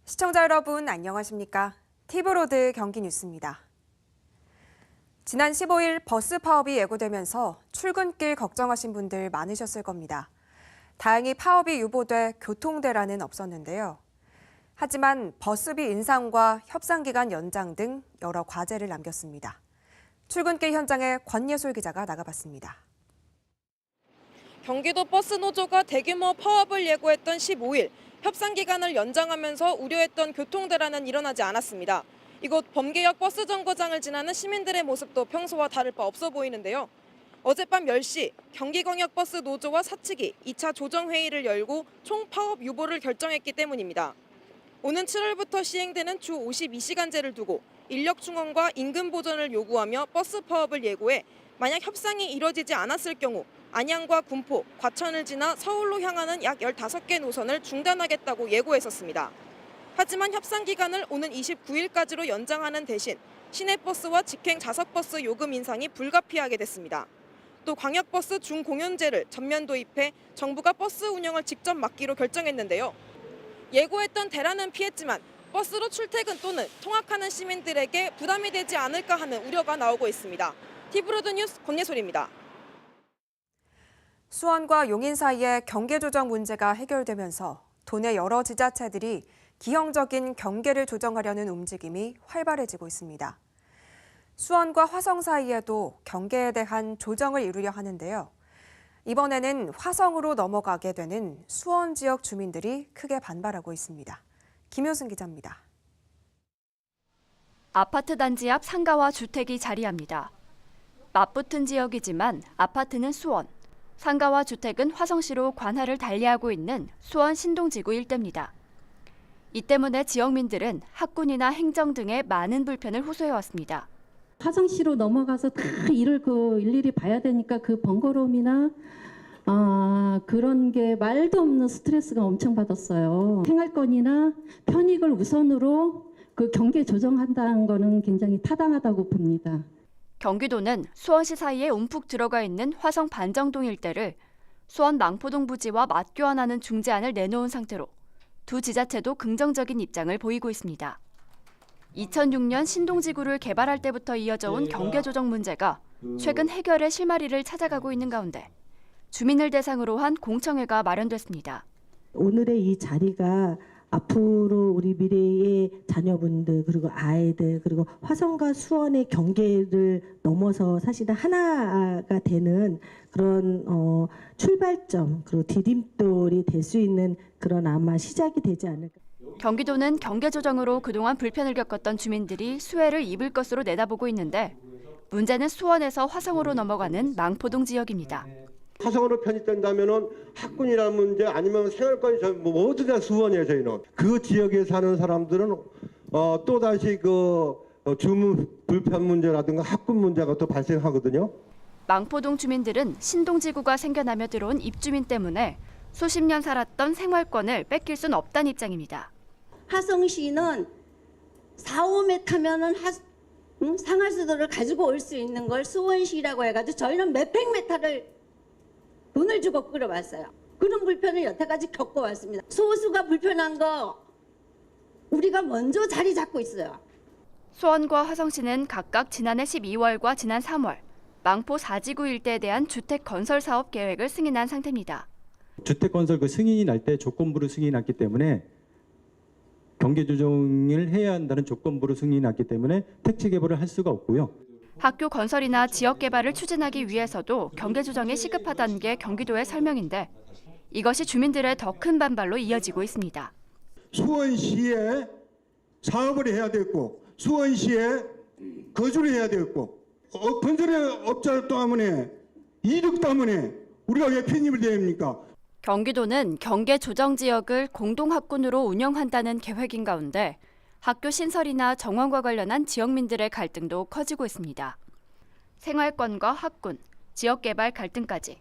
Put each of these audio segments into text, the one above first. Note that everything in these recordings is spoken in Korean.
시청자 여러분 안녕하십니까? 티브로드 경기 뉴스입니다. 지난 15일 버스 파업이 예고되면서 출근길 걱정하신 분들 많으셨을 겁니다. 다행히 파업이 유보돼 교통대란은 없었는데요. 하지만 버스비 인상과 협상기간 연장 등 여러 과제를 남겼습니다. 출근길 현장에 권예솔 기자가 나가봤습니다. 경기도 버스 노조가 대규모 파업을 예고했던 15일, 협상 기간을 연장하면서 우려했던 교통대란은 일어나지 않았습니다. 이곳 범계역 버스 정거장을 지나는 시민들의 모습도 평소와 다를 바 없어 보이는데요. 어젯밤 10시 경기광역버스 노조와 사측이 2차 조정회의를 열고 총 파업 유보를 결정했기 때문입니다. 오는 7월부터 시행되는 주 52시간제를 두고 인력 충원과 임금 보전을 요구하며 버스 파업을 예고해 만약 협상이 이뤄지지 않았을 경우 안양과 군포, 과천을 지나 서울로 향하는 약 15개 노선을 중단하겠다고 예고했었습니다. 하지만 협상 기간을 오는 29일까지로 연장하는 대신 시내버스와 직행 좌석버스 요금 인상이 불가피하게 됐습니다. 또 광역버스 중공연제를 전면 도입해 정부가 버스 운영을 직접 맡기로 결정했는데요. 예고했던 대란은 피했지만 버스로 출퇴근 또는 통학하는 시민들에게 부담이 되지 않을까 하는 우려가 나오고 있습니다. 티브로드 뉴스 권예솔입니다. 수원과 용인 사이의 경계 조정 문제가 해결되면서 도내 여러 지자체들이 기형적인 경계를 조정하려는 움직임이 활발해지고 있습니다. 수원과 화성 사이에도 경계에 대한 조정을 이루려 하는데요. 이번에는 화성으로 넘어가게 되는 수원 지역 주민들이 크게 반발하고 있습니다. 김효승 기자입니다. 아파트 단지 앞 상가와 주택이 자리합니다. 맞붙은 지역이지만 아파트는 수원, 상가와 주택은 화성시로 관할을 달리하고 있는 수원 신동지구 일대입니다. 이 때문에 지역민들은 학군이나 행정 등의 많은 불편을 호소해왔습니다. 화성시로 넘어가서 다 일을 일일이 봐야 되니까 그 번거로움이나 그런 게 말도 없는 스트레스가 엄청 받았어요. 생활권이나 편익을 우선으로 그 경계 조정한다는 거는 굉장히 타당하다고 봅니다. 경기도는 수원시 사이에 움푹 들어가 있는 화성 반정동 일대를 수원 망포동 부지와 맞교환하는 중재안을 내놓은 상태로 두 지자체도 긍정적인 입장을 보이고 있습니다. 2006년 신동지구를 개발할 때부터 이어져 온 경계 조정 문제가 최근 해결의 실마리를 찾아가고 있는 가운데 주민을 대상으로 한 공청회가 마련됐습니다. 오늘의 이 자리가 앞으로 우리 미래의 자녀분들 그리고 아이들 그리고 화성과 수원의 경계를 넘어서 사실은 하나가 되는 그런 출발점 그리고 디딤돌이 될 수 있는 그런 아마 시작이 되지 않을까. 경기도는 경계 조정으로 그동안 불편을 겪었던 주민들이 수혜를 입을 것으로 내다보고 있는데 문제는 수원에서 화성으로 넘어가는 망포동 지역입니다. 화성으로 편입된다면은 학군이라는 문제 아니면 생활권이 모두 다 수원이에요. 저희는 그 지역에 사는 사람들은 또 다시 그 주문 불편 문제라든가 학군 문제가 또 발생하거든요. 망포동 주민들은 신동지구가 생겨나며 들어온 입주민 때문에 수십 년 살았던 생활권을 뺏길 순 없다는 입장입니다. 화성시는 4, 5m 타면은 상하수도를 가지고 올 수 있는 걸 수원시라고 해가지고 저희는 몇백 메타를 돈을 주고 끌어왔어요. 그런 불편을 여태까지 겪어왔습니다. 소수가 불편한 거 우리가 먼저 자리 잡고 있어요. 수원과 화성시는 각각 지난해 12월과 지난 3월 망포 4지구 일대에 대한 주택 건설 사업 계획을 승인한 상태입니다. 주택 건설 그 승인이 날 때 조건부로 승인이 났기 때문에 경계 조정을 해야 한다는 조건부로 승인이 났기 때문에 택지 개발을 할 수가 없고요. 학교 건설이나 지역 개발을 추진하기 위해서도 경계 조정이 시급하다는 게 경기도의 설명인데 이것이 주민들의 더 큰 반발로 이어지고 있습니다. 수원시에 사업을 해야 되고 수원시에 거주를 해야 되고 건설의 업자 때문에 이득 때문에 우리가 왜 편입을 해야 합니까? 경기도는 경계 조정 지역을 공동학군으로 운영한다는 계획인 가운데 학교 신설이나 정원과 관련한 지역민들의 갈등도 커지고 있습니다. 생활권과 학군, 지역개발 갈등까지.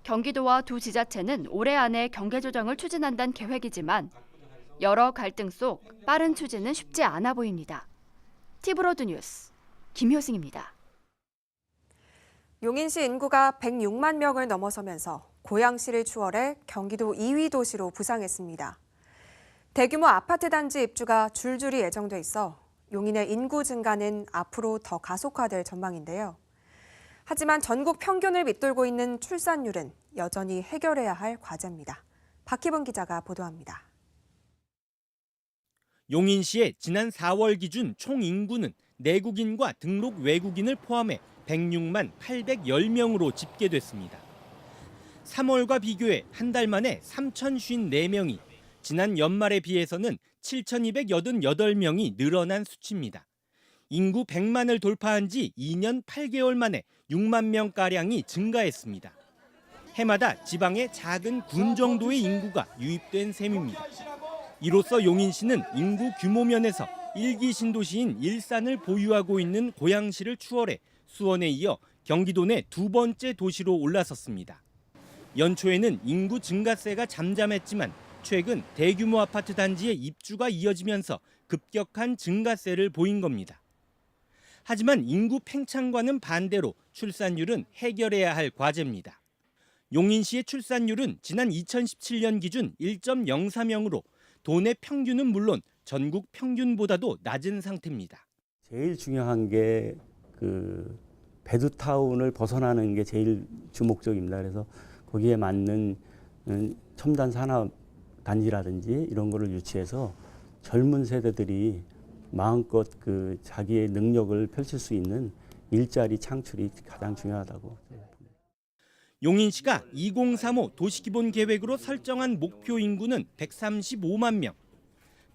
경기도와 두 지자체는 올해 안에 경계 조정을 추진한다는 계획이지만 여러 갈등 속 빠른 추진은 쉽지 않아 보입니다. 티브로드 뉴스 김효승입니다. 용인시 인구가 106만 명을 넘어서면서 고양시를 추월해 경기도 2위 도시로 부상했습니다. 대규모 아파트 단지 입주가 줄줄이 예정돼 있어 용인의 인구 증가는 앞으로 더 가속화될 전망인데요. 하지만 전국 평균을 밑돌고 있는 출산율은 여전히 해결해야 할 과제입니다. 박희분 기자가 보도합니다. 용인시의 지난 4월 기준 총 인구는 내국인과 등록 외국인을 포함해 106만 810명으로 집계됐습니다. 3월과 비교해 한 달 만에 3,054명이, 지난 연말에 비해서는 7,288명이 늘어난 수치입니다. 인구 100만을 돌파한 지 2년 8개월 만에 6만 명가량이 증가했습니다. 해마다 지방의 작은 군 정도의 인구가 유입된 셈입니다. 이로써 용인시는 인구 규모 면에서 1기 신도시인 일산을 보유하고 있는 고양시를 추월해 수원에 이어 경기도 내 두 번째 도시로 올라섰습니다. 연초에는 인구 증가세가 잠잠했지만 최근 대규모 아파트 단지의 입주가 이어지면서 급격한 증가세를 보인 겁니다. 하지만 인구 팽창과는 반대로 출산율은 해결해야 할 과제입니다. 용인시의 출산율은 지난 2017년 기준 1.03명으로 도내 평균은 물론 전국 평균보다도 낮은 상태입니다. 제일 중요한 게 그 베드타운을 벗어나는 게 제일 주목적입니다. 그래서 거기에 맞는 첨단 산업 단지라든지 이런 거를 유치해서 젊은 세대들이 마음껏 그 자기의 능력을 펼칠 수 있는 일자리 창출이 가장 중요하다고. 용인시가 2035 도시기본 계획으로 설정한 목표 인구는 135만 명.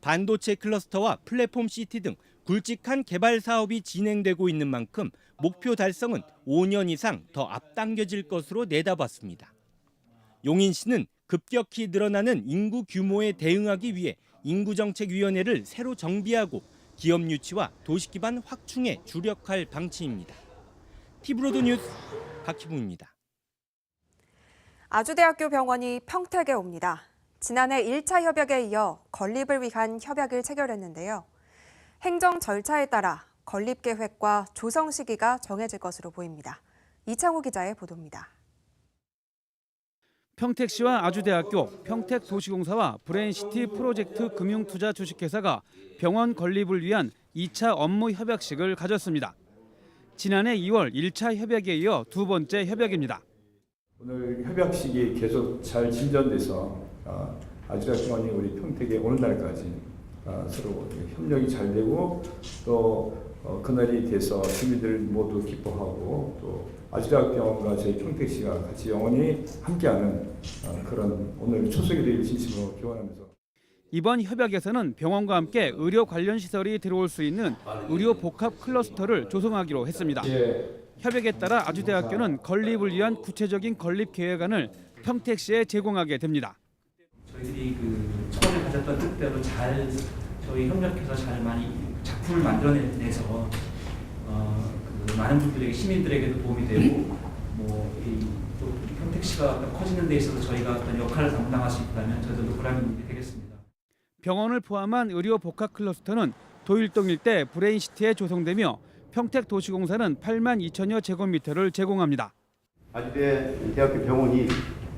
반도체 클러스터와 플랫폼 시티 등 굵직한 개발 사업이 진행되고 있는 만큼 목표 달성은 5년 이상 더 앞당겨질 것으로 내다봤습니다. 용인시는 급격히 늘어나는 인구 규모에 대응하기 위해 인구정책위원회를 새로 정비하고 기업 유치와 도시 기반 확충에 주력할 방침입니다. 티브로드 뉴스 박희붕입니다. 아주대학교 병원이 평택에 옵니다. 지난해 1차 협약에 이어 건립을 위한 협약을 체결했는데요. 행정 절차에 따라 건립 계획과 조성 시기가 정해질 것으로 보입니다. 이창호 기자의 보도입니다. 평택시와 아주대학교, 평택도시공사와 브레인시티 프로젝트 금융투자 주식회사가 병원 건립을 위한 2차 업무 협약식을 가졌습니다. 지난해 2월 1차 협약에 이어 두 번째 협약입니다. 오늘 협약식이 계속 잘 진전돼서 아주대학병원이 우리 평택에 오는 날까지 서로 협력이 잘 되고 또 그날이 돼서 시민들 모두 기뻐하고 또 아주대학병원과 저희 평택시가 같이 영원히 함께하는 그런 오늘 초석이 되길 진심으로 기원하면서 이번 협약에서는 병원과 함께 의료 관련 시설이 들어올 수 있는 의료 복합 클러스터를 조성하기로 했습니다. 협약에 따라 아주대학교는 건립을 위한 구체적인 건립 계획안을 평택시에 제공하게 됩니다. 저희들이 그 처음에 가졌던 뜻대로 잘 저희 협력해서 잘 많이 작품을 만들어내서 그 많은 분들에게 시민들에게도 도움이 되고 또 평택시가 커지는 데 있어서 저희가 어떤 역할을 감당할 수 있다면 저희들도 보람이 되겠습니다. 병원을 포함한 의료 복합 클러스터는 도일동 일대 브레인시티에 조성되며 평택도시공사는 8만 2천여 제곱미터를 제공합니다. 아주대 대학교 병원이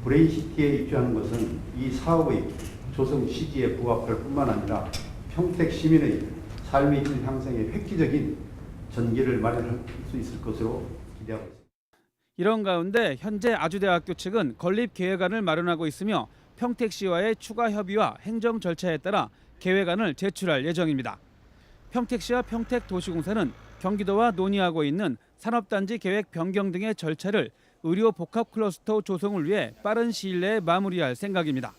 브레인시티에 입주하는 것은 이 사업의 조성 시기에 부합할 뿐만 아니라 평택 시민의 삶의 질 향상에 획기적인 전기를 마련할 수 있을 것으로 기대하고 있습니다. 이런 가운데 현재 아주대학교 측은 건립 계획안을 마련하고 있으며 평택시와의 추가 협의와 행정 절차에 따라 계획안을 제출할 예정입니다. 평택시와 평택도시공사는 경기도와 논의하고 있는 산업단지 계획 변경 등의 절차를 의료 복합 클러스터 조성을 위해 빠른 시일 내에 마무리할 생각입니다.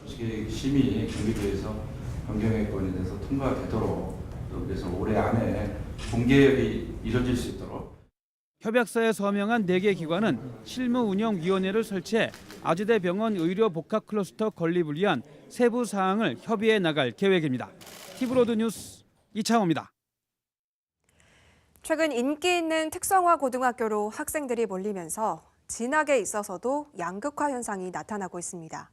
도시계획 심의 경기도에서 변경에 관련해서 통과가 되도록 또 그래서 올해 안에 공개협이 이뤄질 수 있도록 협약서에 서명한 4개 기관은 실무운영위원회를 설치해 아주대 병원 의료 복합 클러스터 건립을 위한 세부 사항을 협의해 나갈 계획입니다. 티브로드 뉴스 이창호입니다. 최근 인기 있는 특성화 고등학교로 학생들이 몰리면서 진학에 있어서도 양극화 현상이 나타나고 있습니다.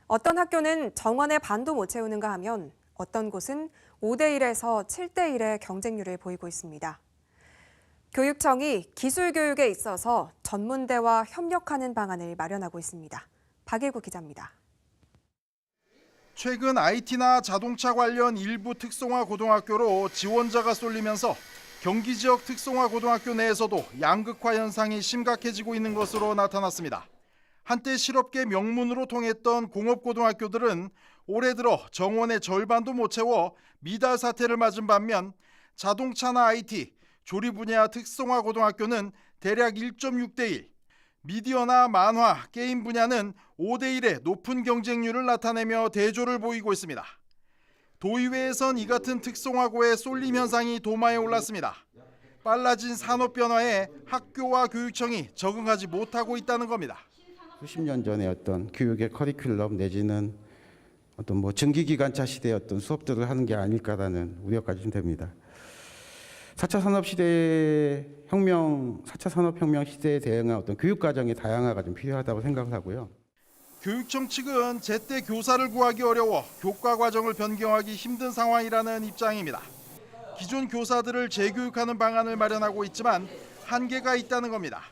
어떤 학교는 정원의 반도 못 채우는가 하면 어떤 곳은 5대1에서 7대1의 경쟁률을 보이고 있습니다. 교육청이 기술 교육에 있어서 전문대와 협력하는 방안을 마련하고 있습니다. 박일구 기자입니다. 최근 IT나 자동차 관련 일부 특성화 고등학교로 지원자가 쏠리면서 경기 지역 특성화 고등학교 내에서도 양극화 현상이 심각해지고 있는 것으로 나타났습니다. 한때 실업계 명문으로 통했던 공업고등학교들은 올해 들어 정원의 절반도 못 채워 미달 사태를 맞은 반면 자동차나 IT, 조리 분야 특성화 고등학교는 대략 1.6대 1, 미디어나 만화, 게임 분야는 5대 1의 높은 경쟁률을 나타내며 대조를 보이고 있습니다. 도의회에선 이 같은 특성화고의 쏠림 현상이 도마에 올랐습니다. 빨라진 산업 변화에 학교와 교육청이 적응하지 못하고 있다는 겁니다. 수십 년 전에 어떤 교육의 커리큘럼 내지는 어떤 증기기관차 시대의 어떤 수업들을 하는 게 아닐까라는 우려까지 좀 됩니다. 4차 산업혁명 시대에 대응한 어떤 교육 과정의 다양화가 좀 필요하다고 생각을 하고요. 교육청 측은 제때 교사를 구하기 어려워 교과 과정을 변경하기 힘든 상황이라는 입장입니다. 기존 교사들을 재교육하는 방안을 마련하고 있지만 한계가 있다는 겁니다.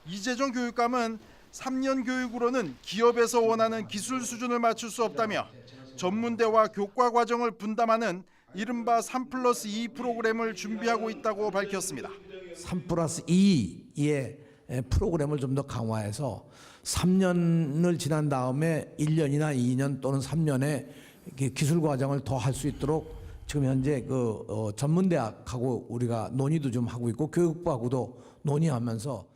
이재정 교육감은 3년 교육으로는 기업에서 원하는 기술 수준을 맞출 수 없다며 전문대와 교과 과정을 분담하는 이른바 3+2 프로그램을 준비하고 있다고 밝혔습니다. 3+2의 프로그램을 좀 더 강화해서 3년을 지난 다음에 1년이나 2년 또는 3년의 기술 과정을 더 할 수 있도록 지금 현재 전문대학하고 우리가 논의도 좀 하고 있고 교육부하고도 논의하면서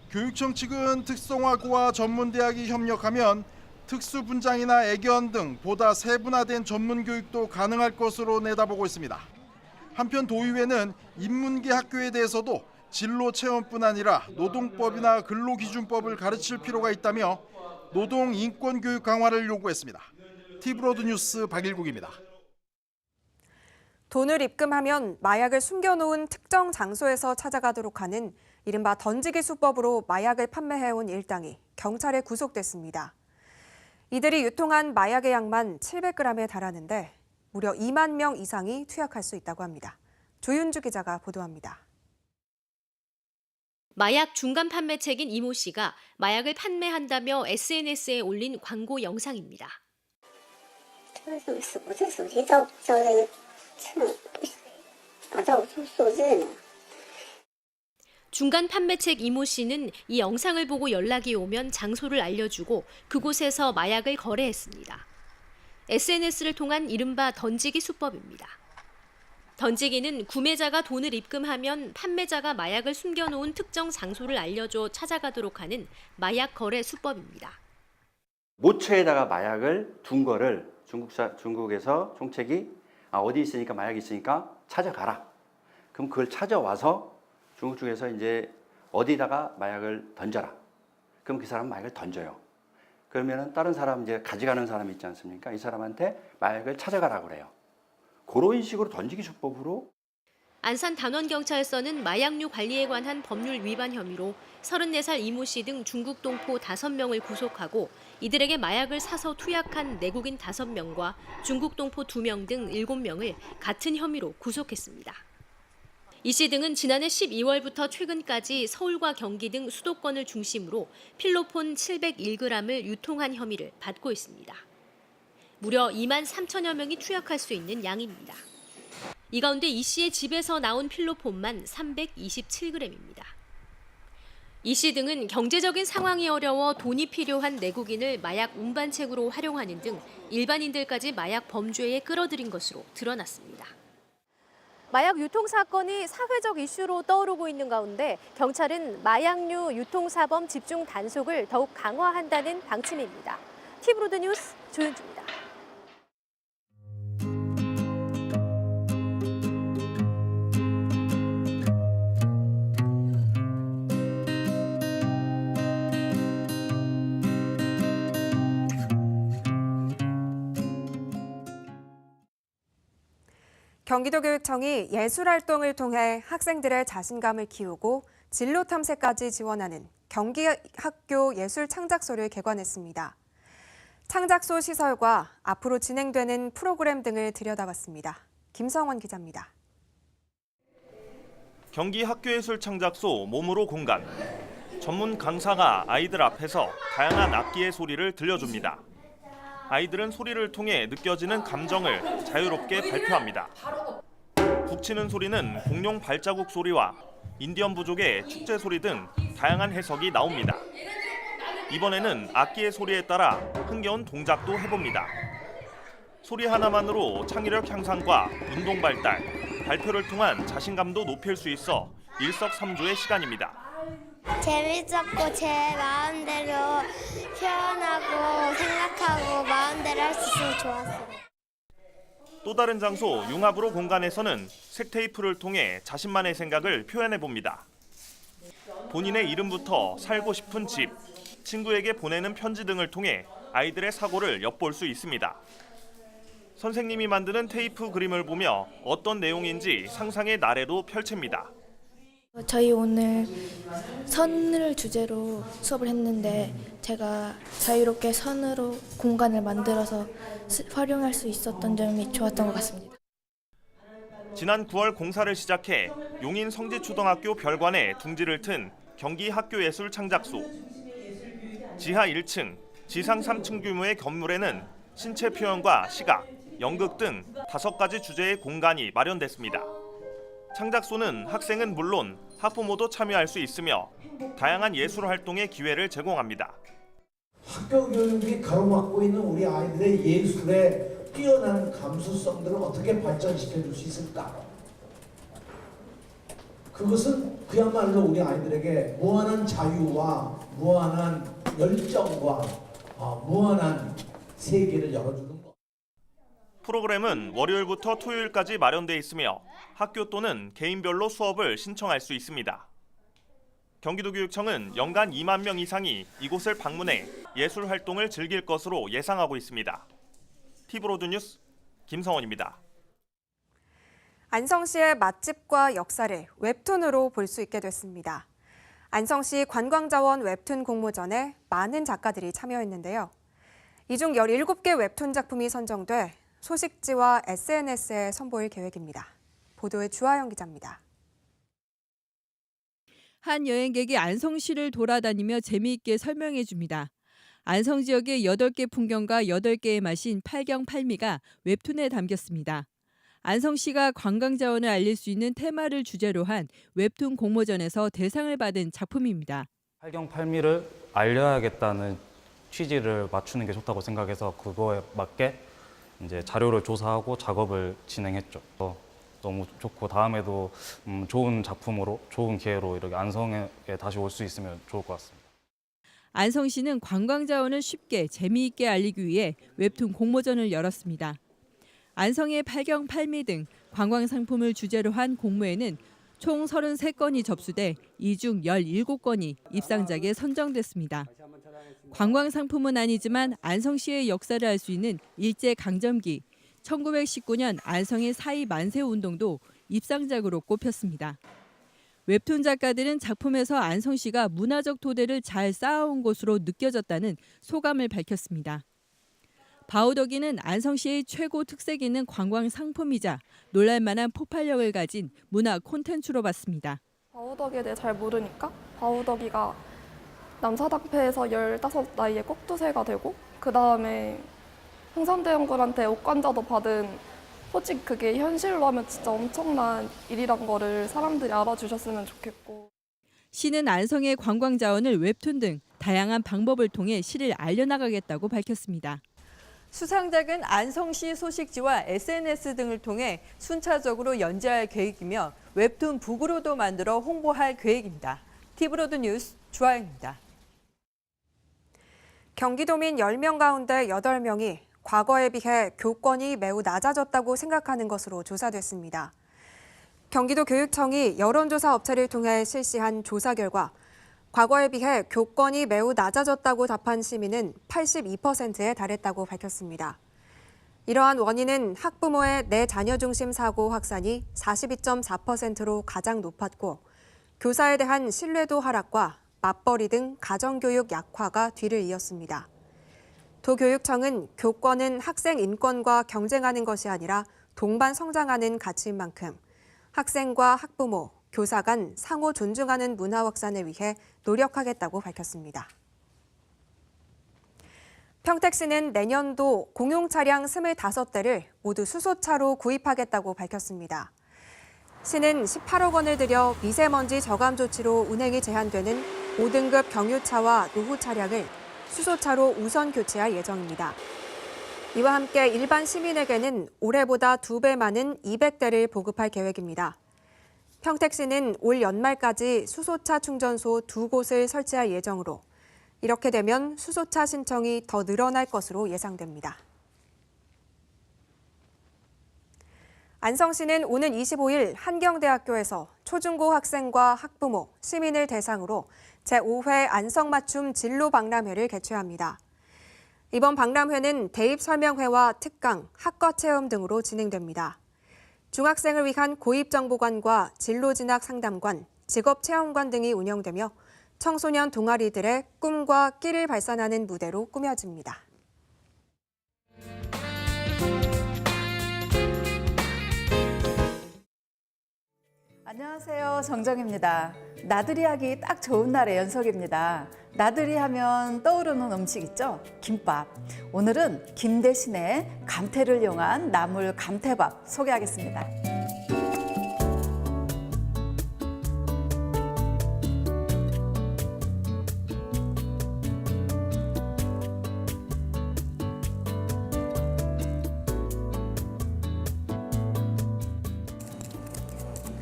교육청 측은 특성화고와 전문대학이 협력하면 특수분장이나 애견 등 보다 세분화된 전문교육도 가능할 것으로 내다보고 있습니다. 한편 도의회는 인문계 학교에 대해서도 진로 체험뿐 아니라 노동법이나 근로기준법을 가르칠 필요가 있다며 노동 인권 교육 강화를 요구했습니다. 티브로드 뉴스 박일국입니다. 돈을 입금하면 마약을 숨겨놓은 특정 장소에서 찾아가도록 하는 이른바 던지기 수법으로 마약을 판매해온 일당이 경찰에 구속됐습니다. 이들이 유통한 마약의 양만 700g에 달하는데 무려 2만 명 이상이 투약할 수 있다고 합니다. 조윤주 기자가 보도합니다. 마약 중간 판매책인 이모 씨가 마약을 판매한다며 SNS에 올린 광고 영상입니다. 중간 판매책 이모 씨는 이 영상을 보고 연락이 오면 장소를 알려주고 그곳에서 마약을 거래했습니다. SNS를 통한 이른바 던지기 수법입니다. 던지기는 구매자가 돈을 입금하면 판매자가 마약을 숨겨놓은 특정 장소를 알려줘 찾아가도록 하는 마약 거래 수법입니다. 모처에다가 마약을 둔 거를 중국에서 총책이 어디 있으니까 마약이 있으니까 찾아가라. 그럼 그걸 찾아와서 중국 쪽에서 이제 어디다가 마약을 던져라. 그럼 그 사람은 마약을 던져요. 그러면은 다른 사람 이제 가져가는 사람이 있지 않습니까? 이 사람한테 마약을 찾아가라고 그래요. 그런 식으로 던지기 수법으로. 안산 단원경찰서는 마약류 관리에 관한 법률 위반 혐의로 34살 이모 씨 등 중국 동포 5명을 구속하고 이들에게 마약을 사서 투약한 내국인 5명과 중국 동포 2명 등 7명을 같은 혐의로 구속했습니다. 이 씨 등은 지난해 12월부터 최근까지 서울과 경기 등 수도권을 중심으로 필로폰 701g을 유통한 혐의를 받고 있습니다. 무려 2만 3천여 명이 투약할 수 있는 양입니다. 이 가운데 이 씨의 집에서 나온 필로폰만 327g입니다. 이 씨 등은 경제적인 상황이 어려워 돈이 필요한 내국인을 마약 운반책으로 활용하는 등 일반인들까지 마약 범죄에 끌어들인 것으로 드러났습니다. 마약 유통 사건이 사회적 이슈로 떠오르고 있는 가운데 경찰은 마약류 유통사범 집중 단속을 더욱 강화한다는 방침입니다. 티브로드 뉴스 조윤주입니다. 경기도교육청이 예술활동을 통해 학생들의 자신감을 키우고 진로 탐색까지 지원하는 경기학교 예술창작소를 개관했습니다. 창작소 시설과 앞으로 진행되는 프로그램 등을 들여다봤습니다. 김성원 기자입니다. 경기학교예술창작소 몸으로 공간. 전문 강사가 아이들 앞에서 다양한 악기의 소리를 들려줍니다. 아이들은 소리를 통해 느껴지는 감정을 자유롭게 발표합니다. 북치는 소리는 공룡 발자국 소리와 인디언 부족의 축제 소리 등 다양한 해석이 나옵니다. 이번에는 악기의 소리에 따라 흥겨운 동작도 해봅니다. 소리 하나만으로 창의력 향상과 운동 발달, 발표를 통한 자신감도 높일 수 있어 일석삼조의 시간입니다. 재밌었고 제 마음대로 표현하고 생각하고 마음대로 할 수 있어서 좋았어요. 또 다른 장소 융합으로 공간에서는 색테이프를 통해 자신만의 생각을 표현해봅니다. 본인의 이름부터 살고 싶은 집, 친구에게 보내는 편지 등을 통해 아이들의 사고를 엿볼 수 있습니다. 선생님이 만드는 테이프 그림을 보며 어떤 내용인지 상상의 나래로 펼칩니다. 저희 오늘 선을 주제로 수업을 했는데 제가 자유롭게 선으로 공간을 만들어서 활용할 수 있었던 점이 좋았던 것 같습니다. 지난 9월 공사를 시작해 용인 성지초등학교 별관에 둥지를 튼 경기 학교예술 창작소. 지하 1층, 지상 3층 규모의 건물에는 신체 표현과 시각, 연극 등 5가지 주제의 공간이 마련됐습니다. 창작소는 학생은 물론 학부모도 참여할 수 있으며 다양한 예술 활동의 기회를 제공합니다. 학교 교육이 가로막고 있는 우리 아이들의 예술의 뛰어난 감수성들을 어떻게 발전시켜 줄 수 있을까? 그것은 그야말로 우리 아이들에게 무한한 자유와 무한한 열정과 무한한 세계를 열어주는 것. 프로그램은 월요일부터 토요일까지 마련돼 있으며 학교 또는 개인별로 수업을 신청할 수 있습니다. 경기도교육청은 연간 2만 명 이상이 이곳을 방문해 예술 활동을 즐길 것으로 예상하고 있습니다. 티브로드 뉴스 김성원입니다. 안성시의 맛집과 역사를 웹툰으로 볼 수 있게 됐습니다. 안성시 관광자원 웹툰 공모전에 많은 작가들이 참여했는데요. 이 중 17개 웹툰 작품이 선정돼 소식지와 SNS에 선보일 계획입니다. 보도에 주하영 기자입니다. 한 여행객이 안성시를 돌아다니며 재미있게 설명해 줍니다. 안성 지역의 8개 풍경과 8개의 맛인 팔경팔미가 웹툰에 담겼습니다. 안성시가 관광자원을 알릴 수 있는 테마를 주제로 한 웹툰 공모전에서 대상을 받은 작품입니다. 팔경팔미를 알려야겠다는 취지를 맞추는 게 좋다고 생각해서 그거에 맞게 이제 자료를 조사하고 작업을 진행했죠. 너무 좋고 다음에도 좋은 작품으로 좋은 기회로 이렇게 안성에 다시 올 수 있으면 좋을 것 같습니다. 안성시는 관광자원을 쉽게 재미있게 알리기 위해 웹툰 공모전을 열었습니다. 안성의 팔경팔미 등 관광 상품을 주제로 한 공모에는 총 33건이 접수돼 이 중 17건이 입상작에 선정됐습니다. 관광 상품은 아니지만 안성시의 역사를 알 수 있는 일제강점기, 1919년 안성의 사이 만세 운동도 입상작으로 꼽혔습니다. 웹툰 작가들은 작품에서 안성시가 문화적 토대를 잘 쌓아온 곳으로 느껴졌다는 소감을 밝혔습니다. 바우더기는 안성시의 최고 특색 있는 관광 상품이자 놀랄만한 폭발력을 가진 문화 콘텐츠로 봤습니다. 바우더기에 대해 잘 모르니까 바우더기가 남사당패에서 15나이에 꼭두새가 되고 그 다음에 흥선대원군한테 옥관자도 받은 솔직히 그게 현실로 하면 진짜 엄청난 일이란 거를 사람들이 알아주셨으면 좋겠고. 시는 안성의 관광 자원을 웹툰 등 다양한 방법을 통해 시를 알려나가겠다고 밝혔습니다. 수상작은 안성시 소식지와 SNS 등을 통해 순차적으로 연재할 계획이며 웹툰 북으로도 만들어 홍보할 계획입니다. 티브로드 뉴스 주하영입니다. 경기도민 10명 가운데 8명이 과거에 비해 교권이 매우 낮아졌다고 생각하는 것으로 조사됐습니다. 경기도 교육청이 여론조사 업체를 통해 실시한 조사 결과 과거에 비해 교권이 매우 낮아졌다고 답한 시민은 82%에 달했다고 밝혔습니다. 이러한 원인은 학부모의 내 자녀 중심 사고 확산이 42.4%로 가장 높았고 교사에 대한 신뢰도 하락과 맞벌이 등 가정교육 약화가 뒤를 이었습니다. 도교육청은 교권은 학생 인권과 경쟁하는 것이 아니라 동반 성장하는 가치인 만큼 학생과 학부모, 교사 간 상호 존중하는 문화 확산을 위해 노력하겠다고 밝혔습니다. 평택시는 내년도 공용 차량 25대를 모두 수소차로 구입하겠다고 밝혔습니다. 시는 18억 원을 들여 미세먼지 저감 조치로 운행이 제한되는 5등급 경유차와 노후 차량을 수소차로 우선 교체할 예정입니다. 이와 함께 일반 시민에게는 올해보다 2배 많은 200대를 보급할 계획입니다. 평택시는 올 연말까지 수소차 충전소 2곳을 설치할 예정으로 이렇게 되면 수소차 신청이 더 늘어날 것으로 예상됩니다. 안성시는 오는 25일 한경대학교에서 초중고 학생과 학부모, 시민을 대상으로 제5회 안성맞춤 진로박람회를 개최합니다. 이번 박람회는 대입설명회와 특강, 학과체험 등으로 진행됩니다. 중학생을 위한 고입정보관과 진로진학 상담관, 직업체험관 등이 운영되며 청소년 동아리들의 꿈과 끼를 발산하는 무대로 꾸며집니다. 안녕하세요. 정정입니다. 나들이 하기 딱 좋은 날의 연속입니다. 나들이 하면 떠오르는 음식 있죠? 김밥. 오늘은 김 대신에 감태를 이용한 나물 감태밥 소개하겠습니다.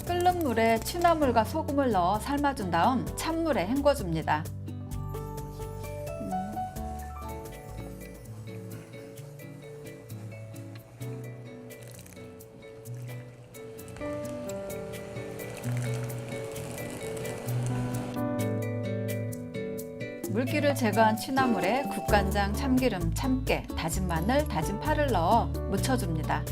끓는 물에 취나물과 소금을 넣어 삶아준 다음 찬물에 헹궈줍니다. 물기를 제거한 취나물에 국간장, 참기름, 참깨, 다진 마늘, 다진 파를 넣어 무쳐줍니다.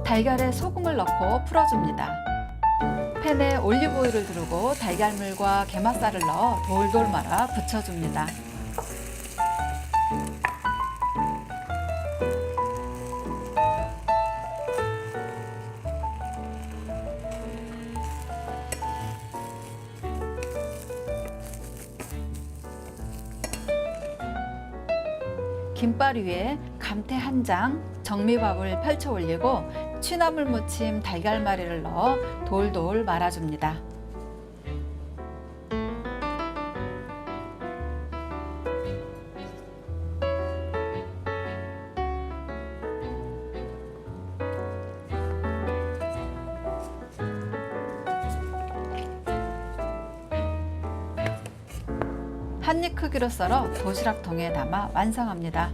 달걀에 소금을 넣고 풀어줍니다. 팬에 올리브오일을 두르고 달걀물과 게맛살을 넣어 돌돌 말아 부쳐줍니다. 김밥 위에 감태 한 장, 정미밥을 펼쳐 올리고 취나물 무침 달걀말이를 넣어 돌돌 말아줍니다. 한입 크기로 썰어 도시락통에 담아 완성합니다.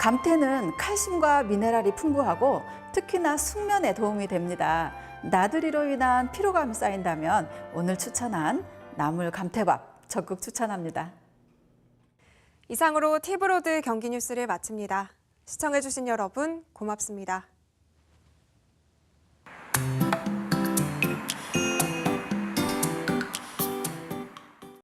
감태는 칼슘과 미네랄이 풍부하고 특히나 숙면에 도움이 됩니다. 나들이로 인한 피로감이 쌓인다면 오늘 추천한 나물 감태밥 적극 추천합니다. 이상으로 티브로드 경기 뉴스를 마칩니다. 시청해주신 여러분 고맙습니다.